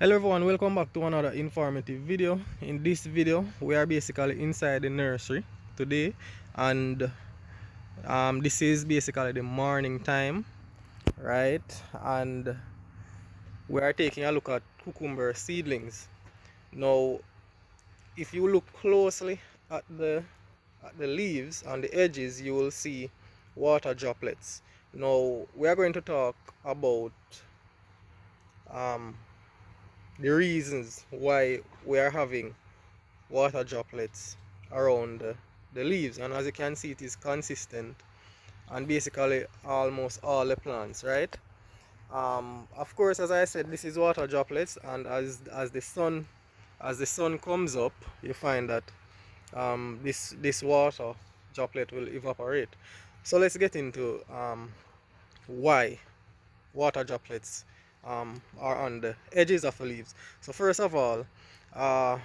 Hello everyone, welcome back to another informative video. In this video we are basically inside the nursery today, and this is basically the morning time, right? And we are taking a look at cucumber seedlings. Now if you look closely at the leaves on the edges, you will see water droplets. Now we are going to talk about um, the reasons why we are having water droplets around the leaves, and as you can see, it is consistent and basically almost all the plants, right? Of course, as I said, this is water droplets, and as the sun comes up, you find that this water droplet will evaporate. So let's get into why water droplets are on the edges of the leaves. So first of all, uh,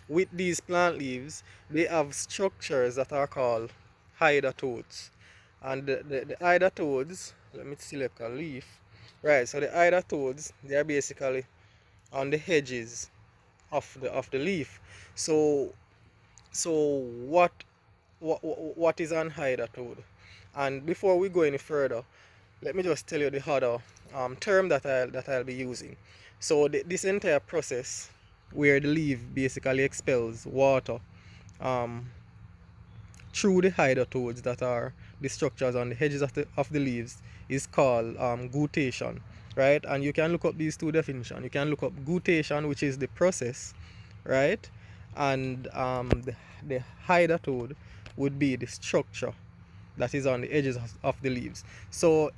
with these plant leaves, they have structures that are called hydatodes. And the hydatodes, let me select a leaf. Right, so the hydatodes, they are basically on the edges of the leaf. So what what is an hydatode? And before we go any further, let me just tell you the other term that I'll be using. So this entire process where the leaf basically expels water um, through the hydatodes, that are the structures on the edges of the leaves, is called guttation, right? And you can look up these two definitions. You can look up guttation, which is the process, right? And the hydatode would be the structure that is on the edges of the leaves. So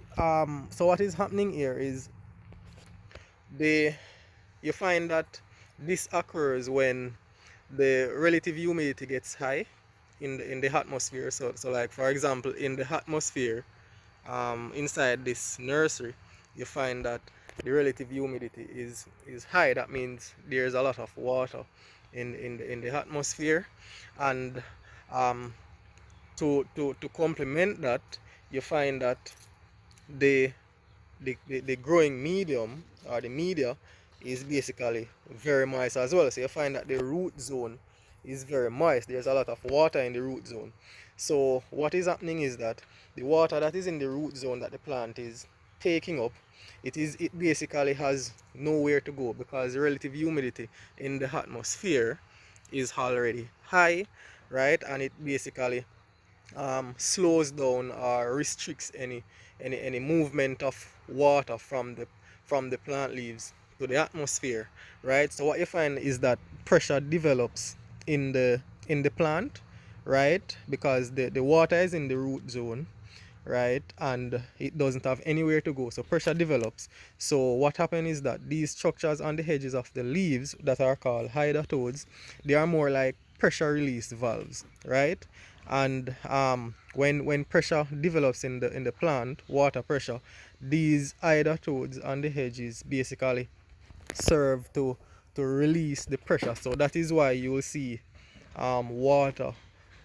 what is happening here is the you find that this occurs when the relative humidity gets high in the atmosphere. So like for example, in the atmosphere, inside this nursery, you find that the relative humidity is high. That means there's a lot of water in the atmosphere, and um, to complement that, you find that the the growing medium, or the media, is basically very moist as well. So you find that the root zone is very moist. There's a lot of water in the root zone. So what is happening is that the water that is in the root zone that the plant is taking up, it basically has nowhere to go, because the relative humidity in the atmosphere is already high, right? And it basically slows down or restricts any movement of water from the plant leaves to the atmosphere, right? So what you find is that pressure develops in the plant, right? Because the water is in the root zone, right? And it doesn't have anywhere to go, so pressure develops. So what happens is that these structures on the edges of the leaves, that are called hydatodes, they are more like pressure release valves, right? And when pressure develops in the plant, water pressure, these hydatodes on the edges basically serve to release the pressure. So that is why you will see water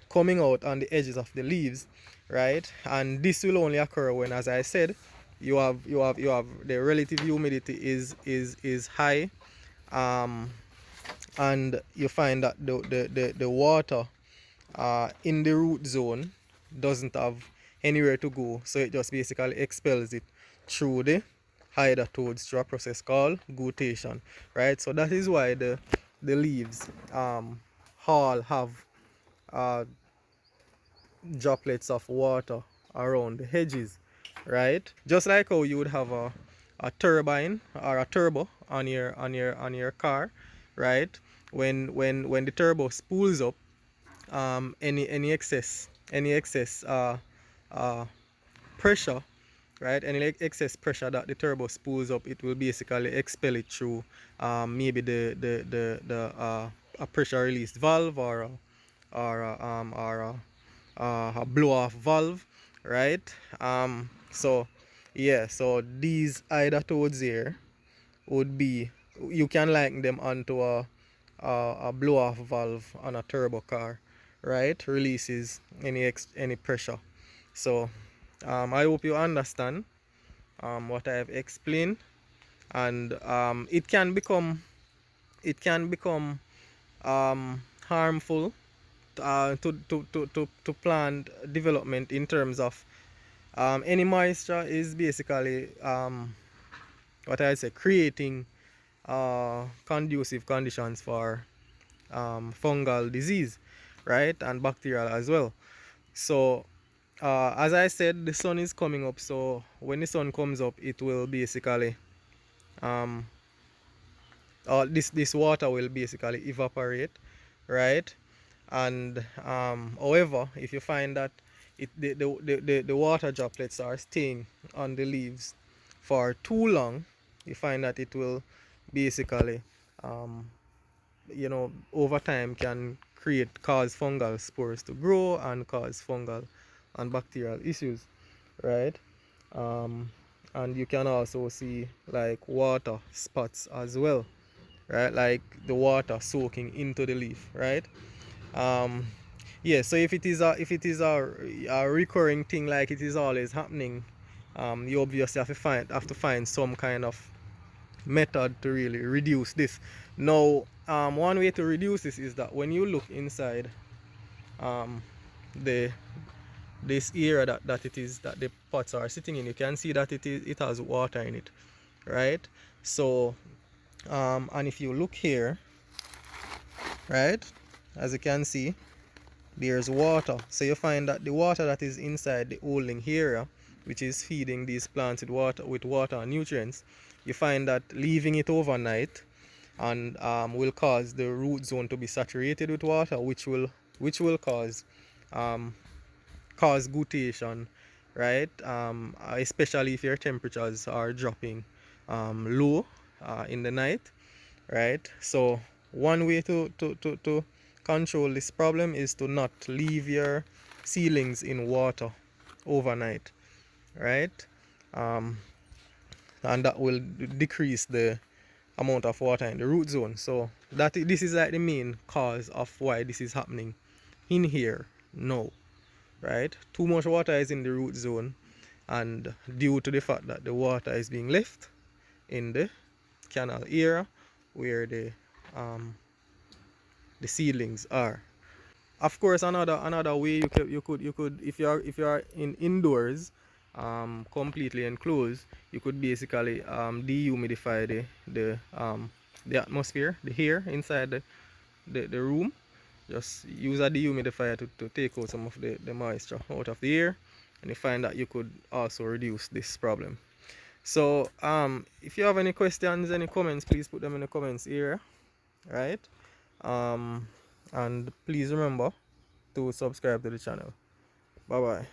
coming out on the edges of the leaves, right? And this will only occur when, as I said, you have the relative humidity is high, um, and you find that the water in the root zone doesn't have anywhere to go, so it just basically expels it through the hydatodes through a process called guttation, right? So that is why the leaves all have uh, droplets of water around the edges, right? Just like how you would have a turbine or a turbo on your car, right? When the turbo spools up, any excess uh, pressure, right? Any excess pressure that the turbo spools up, it will basically expel it through maybe the a pressure release valve, or a blow off valve, right? So yeah, so these hydatodes here would be, you can liken them onto a blow off valve on a turbo car, right? Releases any pressure. So I hope you understand what I have explained. and it can become harmful to plant development in terms of any moisture is basically what I say creating conducive conditions for fungal disease, right, and bacterial as well. So as I said, the sun is coming up, so when the sun comes up, it will basically um, this water will basically evaporate, right? And however, if you find that the water droplets are staying on the leaves for too long, you find that it will basically um, over time can cause fungal spores to grow and cause fungal and bacterial issues, right? um, and you can also see like water spots as well, right, like the water soaking into the leaf, right? um, yeah, so if it is a recurring thing, like it is always happening, you obviously have to find some kind of method to really reduce this. Now, one way to reduce this is that when you look inside um, the this area that the pots are sitting in, you can see that it has water in it, right? So and if you look here, right, as you can see, there's water. So you find that the water that is inside the holding area, which is feeding these plants with water and nutrients, you find that leaving it overnight and will cause the root zone to be saturated with water, which will um, cause guttation, right? Especially if your temperatures are dropping low in the night, right? So one way to control this problem is to not leave your seedlings in water overnight, right? um, and that will decrease the amount of water in the root zone. So this is like the main cause of why this is happening in here now, right? Too much water is in the root zone, and due to the fact that the water is being left in the canal area where um, the seedlings are. Of course, another way you could if you are in indoors, completely enclosed, you could basically dehumidify the atmosphere, the air inside the room. Just use a dehumidifier to take out some of the moisture out of the air, and you find that you could also reduce this problem. So if you have any questions, any comments, please put them in the comments area, right? um and please remember to subscribe to the channel. Bye bye.